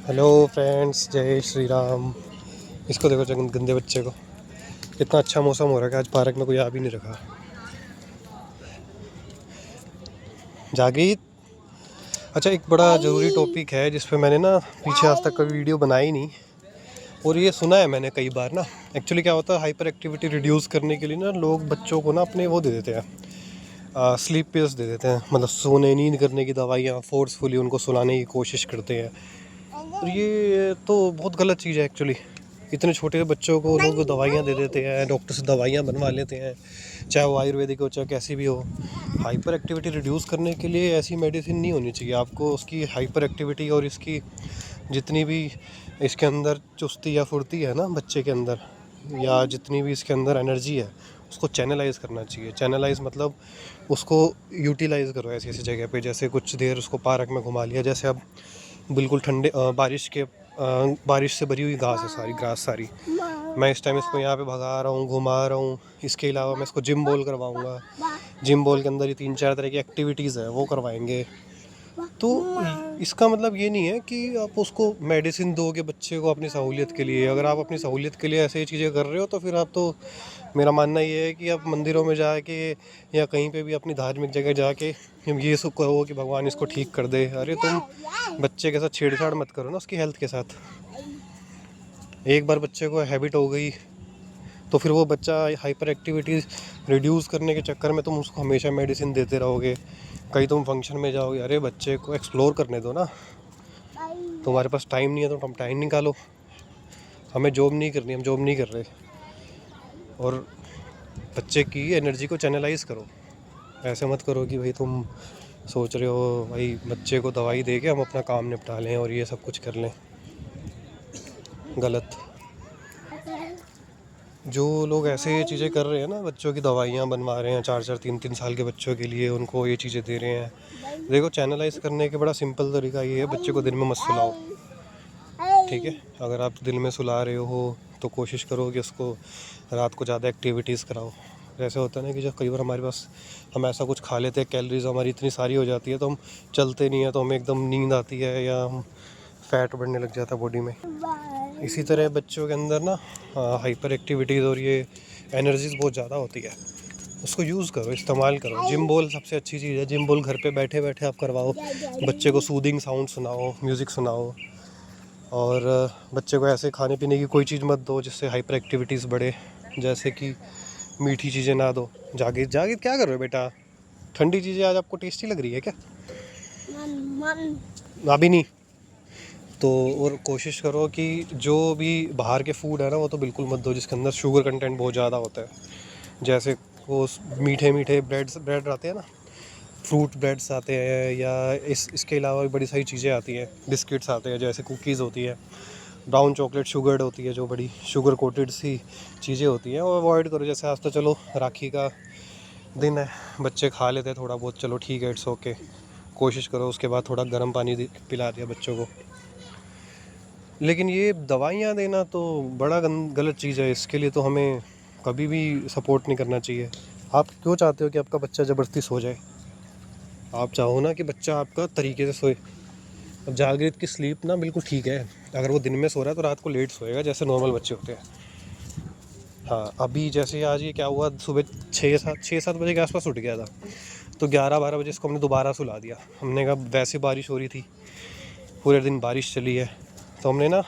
Hello friends, जय श्री राम। इसको देखो गंदे बच्चे को। कितना अच्छा मौसम हो रहा है, आज पार्क में कोई आ भी नहीं रखा। जागृत। अच्छा, एक बड़ा ज़रूरी टॉपिक है जिस पे मैंने ना पीछे आज तक कभी वीडियो बनाई नहीं, और ये सुना है मैंने कई बार ना। एक्चुअली क्या होता है, हाइपर एक्टिविटी रिड्यूस करने के लिए ना लोग बच्चों को ना अपने वो दे देते हैं, स्लीप पिल्स दे देते हैं, मतलब सोने नींद करने की दवाइयाँ, फोर्सफुली उनको सुलाने की कोशिश करते हैं। और ये तो बहुत गलत चीज़ है एक्चुअली। इतने छोटे बच्चों को लोग दवाइयाँ दे देते हैं, डॉक्टर से दवाइयाँ बनवा लेते हैं, चाहे वो आयुर्वेदिक हो चाहे कैसी भी हो। हाइपर एक्टिविटी रिड्यूस करने के लिए ऐसी मेडिसिन नहीं होनी चाहिए। आपको उसकी हाइपर एक्टिविटी और इसकी जितनी भी इसके अंदर चुस्ती या फुर्ती है ना बच्चे के अंदर, या जितनी भी इसके अंदर एनर्जी है, उसको चैनलाइज करना चाहिए। चैनलाइज मतलब उसको यूटिलाइज़ करो ऐसी ऐसी जगह पे, जैसे कुछ देर उसको पार्क में घुमा लिया। जैसे अब बिल्कुल ठंडे बारिश से भरी हुई घास है, सारी ग्रास सारी। मैं इस टाइम इसको यहाँ पे भगा रहा हूँ, घुमा रहा हूँ। इसके अलावा मैं इसको जिम बॉल करवाऊँगा। जिम बॉल के अंदर ही 3-4 तरह की एक्टिविटीज़ है, वो करवाएंगे। तो इसका मतलब ये नहीं है कि आप उसको मेडिसिन दोगे बच्चे को अपनी सहूलियत के लिए। अगर आप अपनी सहूलियत के लिए ऐसे चीज़ें कर रहे हो तो फिर आप तो, मेरा मानना ये है कि आप मंदिरों में जाके या कहीं पे भी अपनी धार्मिक जगह जाके ये सब कहो कि भगवान इसको ठीक कर दे। अरे तुम बच्चे के साथ छेड़छाड़ मत करो ना उसकी हेल्थ के साथ। एक बार बच्चे को हैबिट हो गई तो फिर वो बच्चा हाइपर एक्टिविटी रिड्यूस करने के चक्कर में तुम उसको हमेशा मेडिसिन देते रहोगे। कहीं तुम फंक्शन में जाओगे, अरे बच्चे को एक्सप्लोर करने दो ना। तुम्हारे पास टाइम नहीं है तो तुम टाइम निकालो। हमें जॉब नहीं करनी, हम जॉब नहीं कर रहे। और बच्चे की एनर्जी को चैनलाइज करो। ऐसे मत करो कि भाई तुम सोच रहे हो भाई बच्चे को दवाई दे के हम अपना काम निपटा लें और ये सब कुछ कर लें। गलत। जो लोग ऐसे ये चीज़ें कर रहे हैं ना, बच्चों की दवाइयाँ बनवा रहे हैं 4-4 3-3 साल के बच्चों के लिए, उनको ये चीज़ें दे रहे हैं। देखो, चैनलाइज करने के बड़ा सिंपल तरीका ये है, बच्चे को दिन में मत सुलाओ। ठीक है, अगर आप दिन में सुला रहे हो तो कोशिश करो कि उसको रात को ज़्यादा एक्टिविटीज़ कराओ। ऐसे होता है ना कि जब कई बार हमारे पास हम ऐसा कुछ खा लेते हैं, कैलोरीज हमारी इतनी सारी हो जाती है तो हम चलते नहीं है, तो हमें एकदम नींद आती है या हम फैट बढ़ने लग जाता है बॉडी में। इसी तरह बच्चों के अंदर ना हाइपर एक्टिविटीज़ और ये एनर्जीज बहुत ज़्यादा होती है। उसको यूज़ करो, इस्तेमाल करो। जिम बॉल सबसे अच्छी चीज़ है। जिम बॉल घर पे बैठे बैठे आप करवाओ। बच्चे को सूदिंग साउंड सुनाओ, म्यूज़िक सुनाओ। और बच्चे को ऐसे खाने पीने की कोई चीज़ मत दो जिससे हाइपर एक्टिविटीज़ बढ़े। जैसे कि मीठी चीज़ें ना दो। जागिर जागिर क्या कर रहे हो बेटा? ठंडी चीज़ें आज आपको टेस्टी लग रही है क्या? अभी नहीं। तो और कोशिश करो कि जो भी बाहर के फूड है ना वो तो बिल्कुल मत दो जिसके अंदर शुगर कंटेंट बहुत ज़्यादा होता है। जैसे वो मीठे मीठे ब्रेड आते हैं ना, फ्रूट ब्रेड्स आते हैं, या इसके अलावा भी बड़ी सारी चीज़ें आती हैं। बिस्किट्स आते हैं, जैसे कुकीज़ होती है, ब्राउन चॉकलेट शुगर्ड होती है, जो बड़ी शुगर कोटेड सी चीज़ें होती हैं, वो अवॉइड करो। जैसे आज तो चलो राखी का दिन है, बच्चे खा लेते हैं थोड़ा बहुत, चलो ठीक है, इट्स ओके। कोशिश करो उसके बाद थोड़ा गर्म पानी पिला दिया बच्चों को। लेकिन ये दवाइयाँ देना तो बड़ा गलत चीज़ है। इसके लिए तो हमें कभी भी सपोर्ट नहीं करना चाहिए। आप क्यों चाहते हो कि आपका बच्चा ज़बरदस्ती सो जाए? आप चाहो ना कि बच्चा आपका तरीके से सोए। अब जागृत की स्लीप ना बिल्कुल ठीक है। अगर वो दिन में सो रहा है तो रात को लेट सोएगा जैसे नॉर्मल बच्चे होते हैं। हाँ, अभी जैसे आज ये क्या हुआ, सुबह 6-7 बजे के आसपास उठ गया था, तो 11-12 बजे इसको हमने दोबारा सुला दिया। हमने कहा वैसे बारिश हो रही थी, पूरे दिन बारिश चली है, तो हमने ना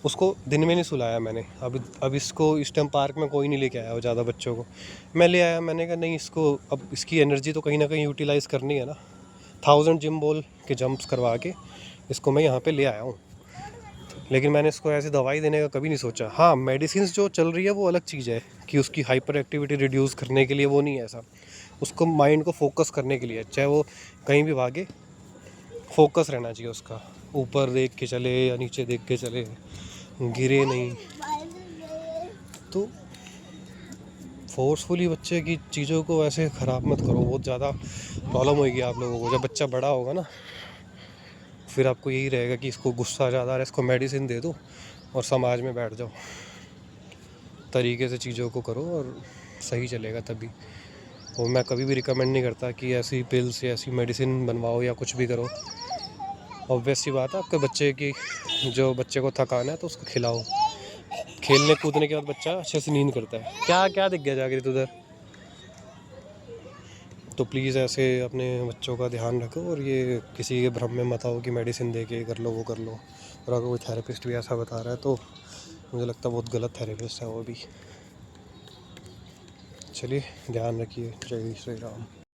उसको दिन में नहीं सुलाया मैंने। अब इसको इस टाइम पार्क में कोई नहीं लेके आया हो ज़्यादा बच्चों को। मैं ले आया, मैंने कहा नहीं, इसको अब इसकी एनर्जी तो कहीं ना कहीं यूटिलाइज़ करनी है ना। 1000 जिम बॉल के जंप्स करवा के इसको मैं यहाँ पे ले आया हूँ। लेकिन मैंने इसको ऐसे दवाई देने का कभी नहीं सोचा। हाँ, मेडिसिन जो चल रही है वो अलग चीज़ है कि उसकी हाइपर एक्टिविटी रिड्यूस करने के लिए, वो नहीं है ऐसा। उसको माइंड को फोकस करने के लिए, चाहे वो कहीं भी भागे, फोकस रहना चाहिए उसका। ऊपर देख के चले या नीचे देख के चले, गिरे नहीं। तो फोर्सफुली बच्चे की चीज़ों को ऐसे ख़राब मत करो, बहुत ज़्यादा प्रॉब्लम होगी आप लोगों को। जब बच्चा बड़ा होगा ना, फिर आपको यही रहेगा कि इसको गुस्सा ज़्यादा आ रहा है, इसको मेडिसिन दे दो और समाज में बैठ जाओ। तरीके से चीज़ों को करो और सही चलेगा तभी। और मैं कभी भी रिकमेंड नहीं करता कि ऐसी पिल्स या ऐसी मेडिसिन बनवाओ या कुछ भी करो। ऑब्वियस सी बात है, आपके बच्चे की जो बच्चे को थकाना है तो उसको खिलाओ। खेलने कूदने के बाद बच्चा अच्छे से नींद करता है। क्या क्या दिख गया जागृत उधर? तो प्लीज़ ऐसे अपने बच्चों का ध्यान रखो, और ये किसी के भ्रम में मत आओ कि मेडिसिन दे के कर लो वो कर लो। और अगर कोई थेरेपिस्ट भी ऐसा बता रहा है तो मुझे लगता है बहुत गलत थेरेपिस्ट है वो भी। चलिए ध्यान रखिए। जय श्री राम।